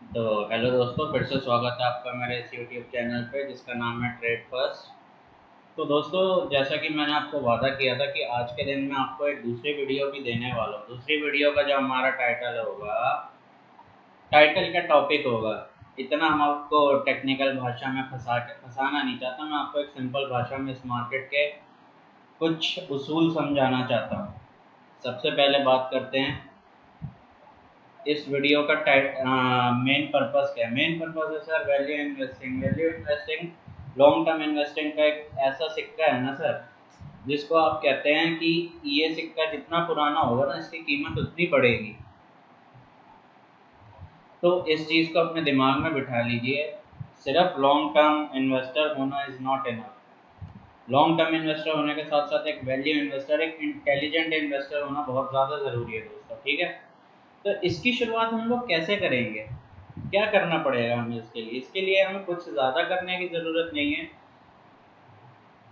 तो हेलो दोस्तों, फिर से स्वागत है आपका मेरे इस यूट्यूब चैनल पे जिसका नाम है ट्रेड फर्स्ट। तो दोस्तों, जैसा कि मैंने आपको वादा किया था कि आज के दिन मैं आपको एक दूसरी वीडियो भी देने वाला हूँ। दूसरी वीडियो का जो हमारा टाइटल होगा, टाइटल का टॉपिक होगा, इतना हम आपको टेक्निकल भाषा में फंसाना नहीं चाहता। मैं आपको एक सिंपल भाषा में इस मार्केट के कुछ उसूल समझाना चाहता हूँ। सबसे पहले बात करते हैं इस वीडियो का मेन पर्पस क्या है। मेन पर्पस है sir value investing. Value investing long term investing का एक ऐसा सिक्का है ना सर, जिसको आप कहते हैं कि ये सिक्का जितना पुराना होगा ना, इसकी कीमत उतनी बढ़ेगी। तो इस चीज़ को अपने दिमाग में बिठा लीजिए। सिर्फ लॉन्ग टर्म इन्वेस्टर होना is not enough. Long term investor होने के साथ साथ एक वैल्यू इन्वेस्टर, एक इंटेलिजेंट इन्वेस्टर होना बहुत ज़्यादा ज़रूरी है दोस्तों, ठीक है। तो इसकी शुरुआत हम लोग कैसे करेंगे, क्या करना पड़ेगा हमें इसके लिए? इसके लिए हमें कुछ ज़्यादा करने की ज़रूरत नहीं है,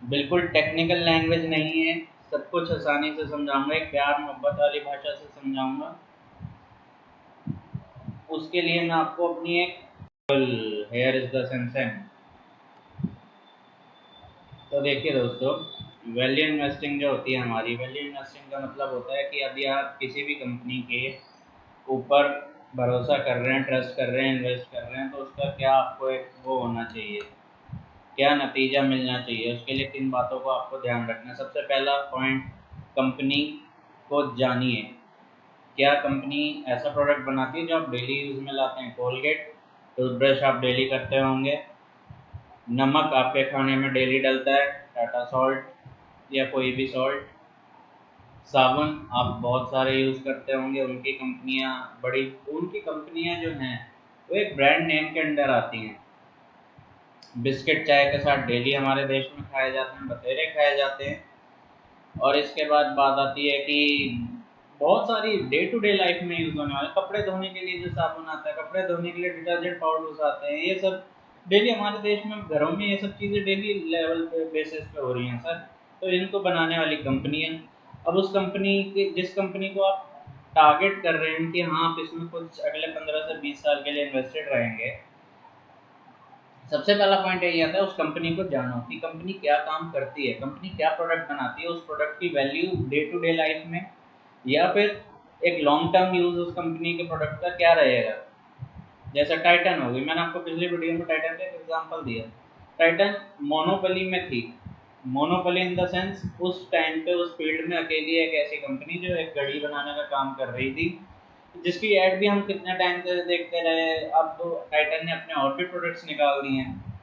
बिल्कुल टेक्निकल लैंग्वेज नहीं है, सब कुछ आसानी से समझाऊंगा, एक प्यार मोहब्बत वाली भाषा से समझाऊंगा। उसके लिए मैं आपको अपनी एक हेयर इज द सनसेन। तो देखिए दोस्तों, वैल्यू इन्वेस्टिंग जो होती है हमारी, वैल्यू इन्वेस्टिंग का मतलब होता है कि अभी आप किसी भी कंपनी के ऊपर भरोसा कर रहे हैं, ट्रस्ट कर रहे हैं, इन्वेस्ट कर रहे हैं, तो उसका क्या आपको एक वो होना चाहिए, क्या नतीजा मिलना चाहिए। उसके लिए 3 बातों को आपको ध्यान रखना है। सबसे पहला पॉइंट, कंपनी को जानिए। क्या कंपनी ऐसा प्रोडक्ट बनाती है जो आप डेली यूज़ में लाते हैं? कोलगेट टूथब्रश आप डेली करते होंगे, नमक आपके खाने में डेली डलता है, टाटा सॉल्ट या कोई भी सॉल्ट, साबुन आप बहुत सारे यूज़ करते होंगे, उनकी कंपनियां बड़ी, उनकी कंपनियां जो हैं वो एक ब्रांड नेम के अंडर आती हैं। बिस्किट चाय के साथ डेली हमारे देश में खाए जाते हैं, बतेरे खाए जाते हैं। और इसके बाद बात आती है कि बहुत सारी डे टू डे लाइफ में यूज़ होने वाले कपड़े धोने के लिए जो साबुन आता है, कपड़े धोने के लिए डिटर्जेंट पाउडर्स आते हैं, ये सब डेली हमारे देश में घरों में ये सब चीज़ें डेली लेवल पे बेसिस पे हो रही हैं सर। तो इनको बनाने वाली कंपनी है। अब उस कंपनी के, जिस कंपनी को आप टारगेट कर रहे हैं कि हाँ आप इसमें कुछ अगले 15 से 20 साल के लिए इन्वेस्टेड रहेंगे, सबसे पहला पॉइंट यही आता है उस कंपनी को जानो कि कंपनी क्या काम करती है, कंपनी क्या प्रोडक्ट बनाती है, उस प्रोडक्ट की value day to day life में या फिर एक लॉन्ग टर्म यूज उस कंपनी के प्रोडक्ट का क्या रहेगा। जैसे टाइटन होगी, मैंने आपको पिछली वीडियो में टाइटन का एक एग्जांपल दिया। टाइटन मोनोपोली में थी। मोनोपोली इन द सेंस उस टाइम पे उस फील्ड में अकेली एक ऐसी कंपनी जो एक घड़ी बनाने का काम कर रही थी, जिसकी ऐड भी हम कितने टाइम से देखते रहे। अब तो टाइटन ने अपने और भी प्रोडक्ट्स निकाल दिए हैं।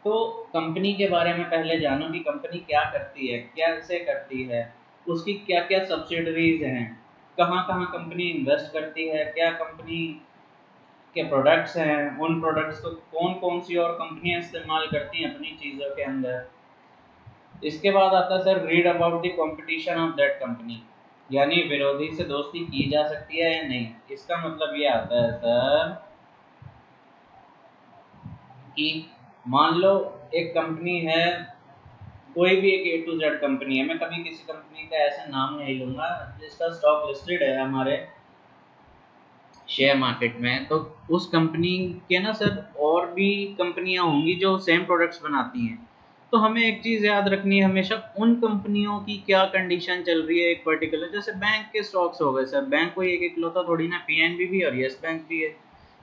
तो कंपनी के बारे में पहले जानो कि कंपनी क्या करती है, कैसे करती है, उसकी क्या क्या सब्सिडरीज हैं, कहाँ कहाँ कंपनी इन्वेस्ट करती है, क्या कंपनी के प्रोडक्ट्स हैं, उन प्रोडक्ट्स को कौन कौन सी और कंपनियां इस्तेमाल करती हैं अपनी चीज़ों के अंदर। इसके बाद आता है sir read about the competition of that company, यानी विरोधी से दोस्ती की जा सकती है या नहीं। इसका मतलब ये आता है सर कि मान लो एक कंपनी है, कोई भी एक ए टू जेड कंपनी है, मैं कभी किसी कंपनी का ऐसा नाम नहीं लूंगा जिसका स्टॉक लिस्टेड है हमारे शेयर मार्केट में, तो उस कंपनी के ना सर और भी कंपनियां होंगी जो सेम प्रोडक्ट्स बनाती हैं। तो हमें एक चीज़ याद रखनी है हमेशा, उन कंपनियों की क्या कंडीशन चल रही है। एक पर्टिकुलर जैसे बैंक के स्टॉक्स हो गए सर, बैंक कोई एक इकलौता थोड़ी ना, पीएनबी भी और यस बैंक भी है,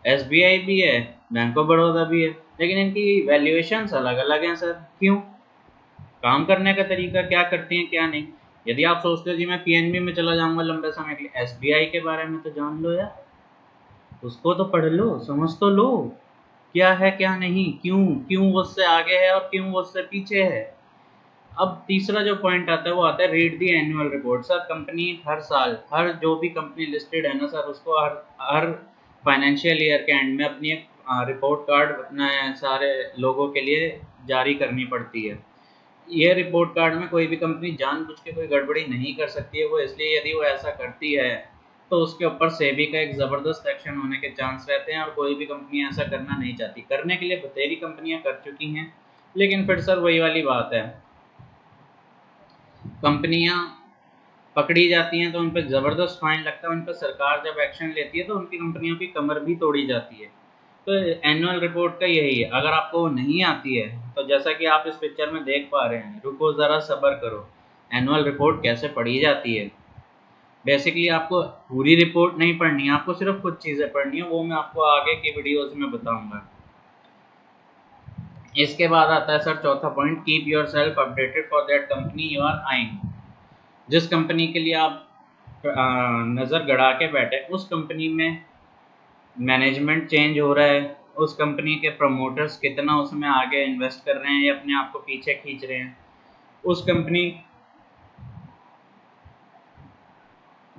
एसबीआई भी है, बैंक ऑफ बड़ौदा भी है, लेकिन इनकी वैल्यूएशंस अलग अलग हैं सर। क्यों? काम करने का तरीका क्या करती हैं क्या नहीं। यदि आप सोचते हो जी मैं पीएनबी में चला जाऊंगा लंबे समय के लिए, एसबीआई के बारे में तो जान लो यार, उसको तो पढ़ लो, समझ तो लो क्या है क्या नहीं, क्यों क्यों वो उससे आगे है और क्यों वो उससे पीछे है। अब तीसरा जो पॉइंट आता है वो आता है read the annual report. Sir company हर साल, हर जो भी कंपनी लिस्टेड है ना सर, उसको हर हर फाइनेंशियल ईयर के एंड में अपनी एक रिपोर्ट कार्ड अपना सारे लोगों के लिए जारी करनी पड़ती है। ये रिपोर्ट कार्ड में कोई भी कंपनी जानबूझ के कोई गड़बड़ी नहीं कर सकती है। वो इसलिए यदि वो ऐसा करती है तो उसके ऊपर सेबी का एक ज़बरदस्त एक्शन होने के चांस रहते हैं, और कोई भी कंपनी ऐसा करना नहीं चाहती। करने के लिए बतेरी कंपनियां कर चुकी हैं, लेकिन फिर सर वही वाली बात है, कंपनियां पकड़ी जाती हैं तो उन पर ज़बरदस्त फाइन लगता है, उन पर सरकार जब एक्शन लेती है तो उनकी कंपनियों की कमर भी तोड़ी जाती है। तो एनुअल रिपोर्ट का यही है, अगर आपको वो नहीं आती है तो जैसा कि आप इस पिक्चर में देख पा रहे हैं, रुको ज़रा सब्र करो, एनुअल रिपोर्ट कैसे पढ़ी जाती है। बेसिकली आपको पूरी रिपोर्ट नहीं पढ़नी है, आपको सिर्फ कुछ चीज़ें पढ़नी है, वो मैं आपको आगे की वीडियोस में बताऊंगा। इसके बाद आता है सर चौथा point, keep yourself updated for that company you are eyeing. जिस कंपनी के लिए आप नज़र गड़ा के बैठे, उस कंपनी में मैनेजमेंट चेंज हो रहा है, उस कंपनी के प्रमोटर्स कितना उसमें आगे इन्वेस्ट कर रहे हैं या अपने आप को पीछे खींच रहे हैं, उस कंपनी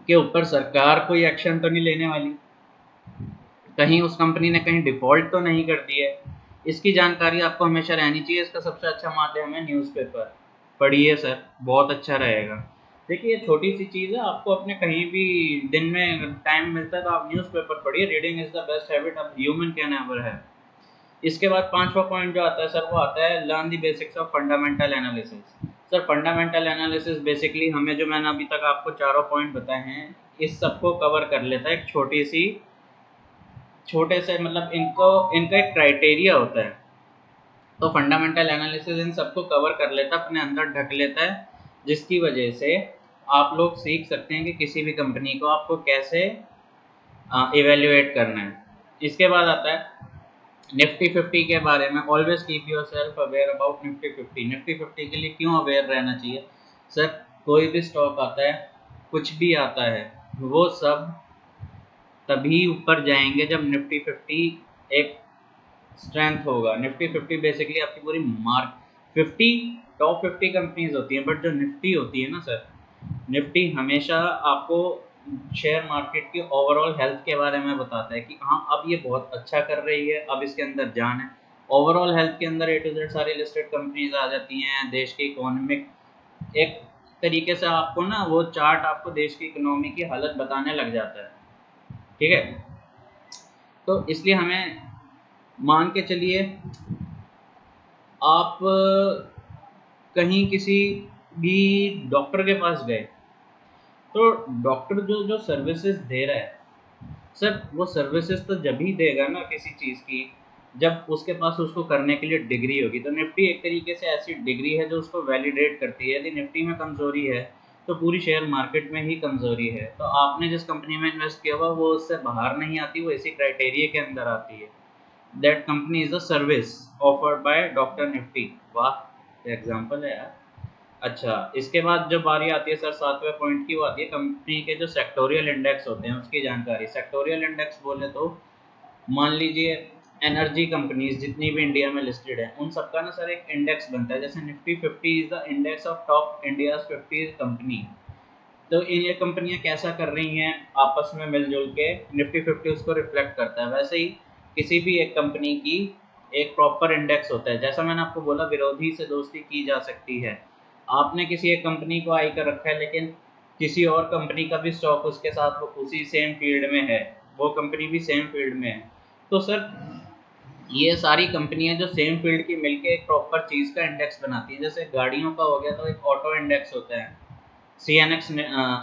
के ऊपर सरकार कोई एक्शन तो नहीं लेने वाली, कहीं उस कंपनी ने कहीं डिफॉल्ट तो नहीं कर दी है, इसकी जानकारी आपको हमेशा रहनी चाहिए। इसका सबसे अच्छा माध्यम है न्यूज़पेपर, पढ़िए सर, बहुत अच्छा रहेगा। देखिए ये छोटी सी चीज़ है, आपको अपने कहीं भी दिन में टाइम मिलता है तो आप न्यूज़पेपर पढ़िए, reading is the best habit of human can ever है। इसके बाद पांचवा पॉइंट जो आता है सर, वो आता है learn the basics of fundamental analysis. Sir fundamental analysis basically हमें, जो मैंने अभी तक आपको चारों पॉइंट बताए हैं, इस सबको कवर कर लेता है। एक छोटे से मतलब इनका एक क्राइटेरिया होता है, तो फंडामेंटल एनालिसिस इन सबको कवर कर लेता है, अपने अंदर ढक लेता है, जिसकी वजह से आप लोग सीख सकते हैं कि किसी भी कंपनी को आपको कैसे इवेल्युएट करना है। इसके बाद आता है निफ्टी 50 के बारे में, always keep your self aware about Nifty 50। Nifty 50 के लिए क्यों अवेयर रहना चाहिए सर, कोई भी स्टॉक आता है, कुछ भी आता है, वो सब तभी ऊपर जाएंगे जब निफ्टी 50 एक स्ट्रेंथ होगा। निफ्टी 50 बेसिकली आपकी पूरी मार्क 50 टॉप 50 कंपनीज होती हैं, बट जो निफ्टी होती है ना सर, निफ्टी हमेशा आपको शेयर मार्केट की ओवरऑल हेल्थ के बारे में बताता है कि हाँ अब ये बहुत अच्छा कर रही है, अब इसके अंदर जान है। ओवरऑल हेल्थ के अंदर ए टू जेड सारी लिस्टेड कंपनीज आ जाती हैं, देश की इकोनॉमिक एक तरीके से आपको ना वो चार्ट आपको देश की इकोनॉमी की हालत बताने लग जाता है, ठीक है। तो इसलिए हमें मान के चलिए आप कहीं किसी भी डॉक्टर के पास गए, तो डॉक्टर जो जो सर्विसेज दे रहा है सर, वो सर्विसेज तो जब ही देगा ना किसी चीज़ की, जब उसके पास उसको करने के लिए डिग्री होगी। तो निफ्टी एक तरीके से ऐसी डिग्री है जो उसको वैलिडेट करती है। यदि निफ्टी में कमज़ोरी है तो पूरी शेयर मार्केट में ही कमज़ोरी है। तो आपने जिस कंपनी में इन्वेस्ट किया हुआ वो उससे बाहर नहीं आती, वो इसी क्राइटेरिया के अंदर आती है। That company is a service offered by doctor Nifty. वाह एग्जाम्पल है यार। अच्छा, इसके बाद जो बारी आती है सर सातवें पॉइंट की, वो आती है कंपनी के जो सेक्टोरियल इंडेक्स होते हैं उसकी जानकारी। सेक्टोरियल इंडेक्स बोले तो मान लीजिए एनर्जी कंपनीज जितनी भी इंडिया में लिस्टेड है, उन सबका ना सर एक इंडेक्स बनता है। जैसे Nifty 50 is the index of top India 50 company. तो ये कंपनियां कैसा कर रही हैं आपस में मिलजुल के, निफ्टी 50 उसको रिफ्लेक्ट करता है। वैसे ही किसी भी एक कंपनी की एक प्रॉपर इंडेक्स होता है। जैसा मैंने आपको बोला, विरोधी से दोस्ती की जा सकती है। आपने किसी एक कंपनी को आई कर रखा है, लेकिन किसी और कंपनी का भी स्टॉक उसके साथ उसी सेम फील्ड में है, वो कंपनी भी सेम फील्ड में है, तो सर ये सारी कंपनियां जो सेम फील्ड की मिलके एक प्रॉपर चीज़ का इंडेक्स बनाती है। जैसे गाड़ियों का हो गया तो एक ऑटो इंडेक्स होता है, CNX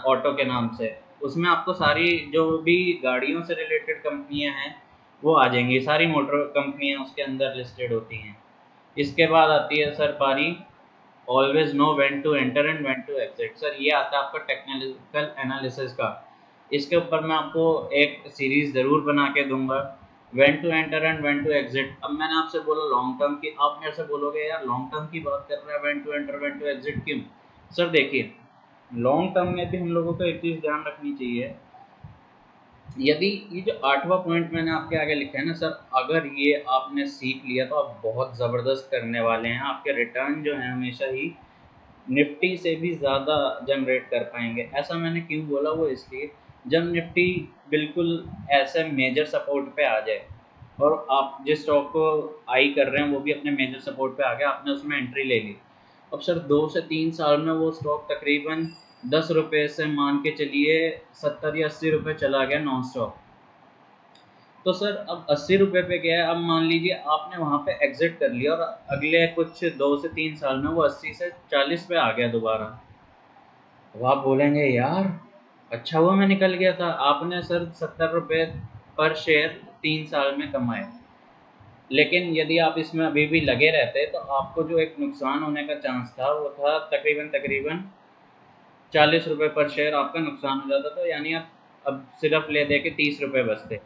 ऑटो के नाम से। उसमें आपको सारी जो भी गाड़ियों से रिलेटेड कंपनियां हैं वो आ जाएंगी, सारी मोटर कंपनियां उसके अंदर लिस्टेड होती हैं। इसके बाद आती है सर पारी always know when to enter and when to exit. Sir ये आता है आपका टेक्निकल एनालिसिस का। इसके ऊपर मैं आपको एक सीरीज ज़रूर बना के दूंगा, when to enter and when to exit. अब मैंने आपसे बोला लॉन्ग टर्म की, आप मेरे से बोलोगे यार लॉन्ग टर्म की बात कर रहा है, when to enter when to exit क्यों? सर देखिए, लॉन्ग टर्म में भी हम लोगों को एक चीज़ ध्यान रखनी चाहिए। यदि ये जो आठवां पॉइंट मैंने आपके आगे लिखा है ना सर, अगर ये आपने सीख लिया तो आप बहुत ज़बरदस्त करने वाले हैं। आपके रिटर्न जो है हमेशा ही निफ्टी से भी ज़्यादा जनरेट कर पाएंगे। ऐसा मैंने क्यों बोला, वो इसलिए जब निफ्टी बिल्कुल ऐसे मेजर सपोर्ट पे आ जाए और आप जिस स्टॉक को आई कर रहे हैं वो भी अपने मेजर सपोर्ट पे आ गया, आपने उसमें एंट्री ले ली। अब सर 2 से 3 साल में वो स्टॉक तकरीबन 10 रुपये से मान के चलिए 70 या 80 रुपये चला गया नॉन स्टॉप। तो सर अब 80 रुपये पे गया है। अब मान लीजिए आपने वहाँ पे एग्जिट कर लिया और अगले कुछ 2 से 3 साल में वो 80 से 40 पे आ गया दोबारा। अब आप बोलेंगे यार अच्छा हुआ मैं निकल गया था। आपने सर 70 रुपये पर शेयर 3 साल में कमाए, लेकिन यदि आप इसमें अभी भी लगे रहते तो आपको जो एक नुकसान होने का चांस था वो था तकरीबन तकरीबन 40 रुपये पर शेयर आपका नुकसान हो जाता। तो यानी आप अब सिर्फ ले दे के 30 रुपये बचते।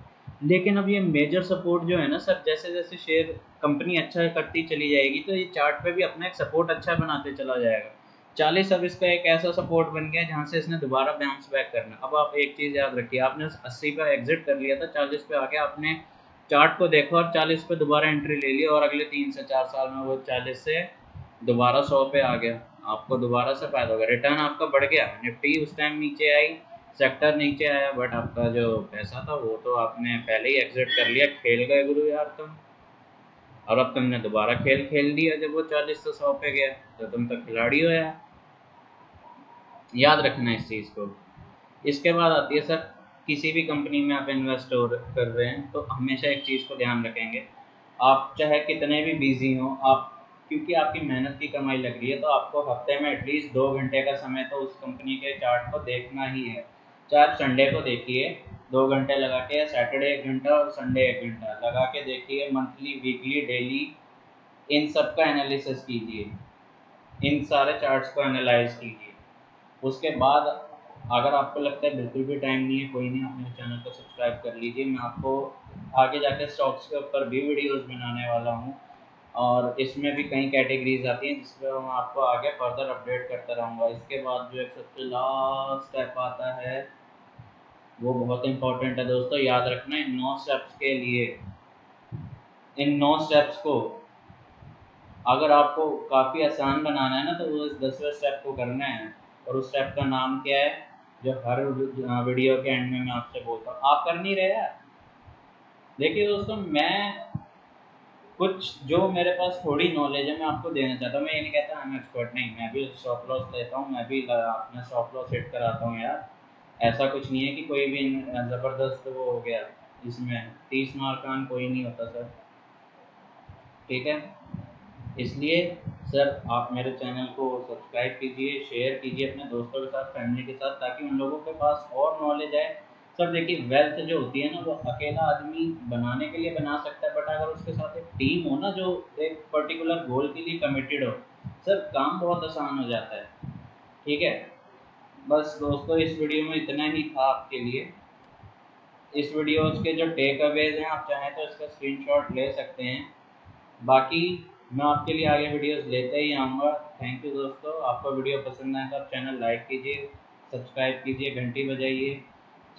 लेकिन अब ये मेजर सपोर्ट जो है ना सर, जैसे जैसे शेयर कंपनी अच्छा करती चली जाएगी तो ये चार्ट पे भी अपना एक सपोर्ट अच्छा बनाते चला जाएगा। 40 अब इसका एक ऐसा सपोर्ट बन गया जहाँ से इसने दोबारा बाउंस बैक करना। अब आप एक चीज़ याद रखिए, आपने 80 पे एग्जिट कर लिया था, 40 पे आके आपने चार्ट को देखा और 40 पे दोबारा एंट्री ले ली और अगले 3 से 4 साल में वो 40 से दोबारा 100 पे आ गया। आपको दोबारा से फायदा होगा, रिटर्न आपका बढ़ गया। निफ्टी उस टाइम नीचे आई, सेक्टर नीचे आया, बट आपका जो पैसा था वो तो आपने पहले ही एग्जिट कर लिया। खेल गए गुरु यार तुम। और अब तुमने दोबारा खेल खेल दिया जब वो 40 से 100 पे गया, तो तुम तो खिलाड़ी हो यार। याद रखना इस चीज़ को। इसके बाद आती है सर, किसी भी कंपनी में आप इन्वेस्ट कर रहे हैं तो हमेशा एक चीज़ को ध्यान रखेंगे। आप चाहे कितने भी बिजी हों, आप क्योंकि आपकी मेहनत की कमाई लग रही है तो आपको हफ्ते में एटलीस्ट 2 घंटे का समय तो उस कंपनी के चार्ट को देखना ही है। चाहे आप संडे को देखिए 2 घंटे लगा के, सैटरडे 1 घंटा और संडे 1 घंटा लगा के देखिए, मंथली वीकली डेली इन सब का एनालिसिस कीजिए, इन सारे चार्ट्स को एनालाइज कीजिए। उसके बाद अगर आपको लगता है बिल्कुल भी टाइम नहीं है, कोई नहीं, आप मेरे चैनल को सब्सक्राइब कर लीजिए। मैं आपको आगे जाके स्टॉक्स के ऊपर भी वीडियोस बनाने वाला हूँ और इसमें भी कई कैटेगरीज आती हैं जिसमें मैं आपको आगे फर्दर अपडेट करता रहूँगा। इसके बाद जो एक सबसे लास्ट स्टेप आता है वो बहुत इंपॉर्टेंट है दोस्तों, याद रखना। इन 9 स्टेप्स के लिए, इन 9 स्टेप्स को अगर आपको काफ़ी आसान बनाना है ना तो वो इस 10वें स्टेप को करना है। और उस स्टेप का नाम क्या है, जो हर वीडियो के एंड में मैं आपसे बोलता हूँ, आप कर नहीं रहे यार। देखिए दोस्तों, मैं कुछ जो मेरे पास थोड़ी नॉलेज है मैं आपको देना चाहता हूँ। मैं ये नहीं कहता मैं एक्सपर्ट नहीं, मैं भी स्टॉप लॉस लेता हूँ, मैं भी अपना स्टॉप लॉस हिट कराता हूँ यार। ऐसा कुछ नहीं है कि कोई भी ज़बरदस्त वो हो गया। इसमें 30 मार्कान कोई नहीं होता सर, ठीक है। इसलिए सर आप मेरे चैनल को सब्सक्राइब कीजिए, शेयर कीजिए अपने दोस्तों के साथ, फैमिली के साथ, ताकि उन लोगों के पास और नॉलेज आए। सर देखिए, वेल्थ जो होती है ना वो अकेला आदमी बनाने के लिए बना सकता है, बट अगर उसके साथ एक टीम हो ना जो एक पर्टिकुलर गोल के लिए कमिटेड हो, सर काम बहुत आसान हो जाता है, ठीक है। बस दोस्तों, इस वीडियो में इतना ही था आपके लिए। इस वीडियो के जो टेक अवेज हैं आप चाहें तो इसका स्क्रीनशॉट ले सकते हैं। बाकी मैं आपके लिए आगे वीडियोस लेते ही आऊँगा। थैंक यू दोस्तों। आपको वीडियो पसंद आए तो आप चैनल लाइक कीजिए, सब्सक्राइब कीजिए, घंटी बजाइए,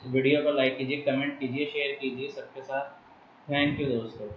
वीडियो को लाइक कीजिए, कमेंट कीजिए, शेयर कीजिए सबके साथ। थैंक यू दोस्तों।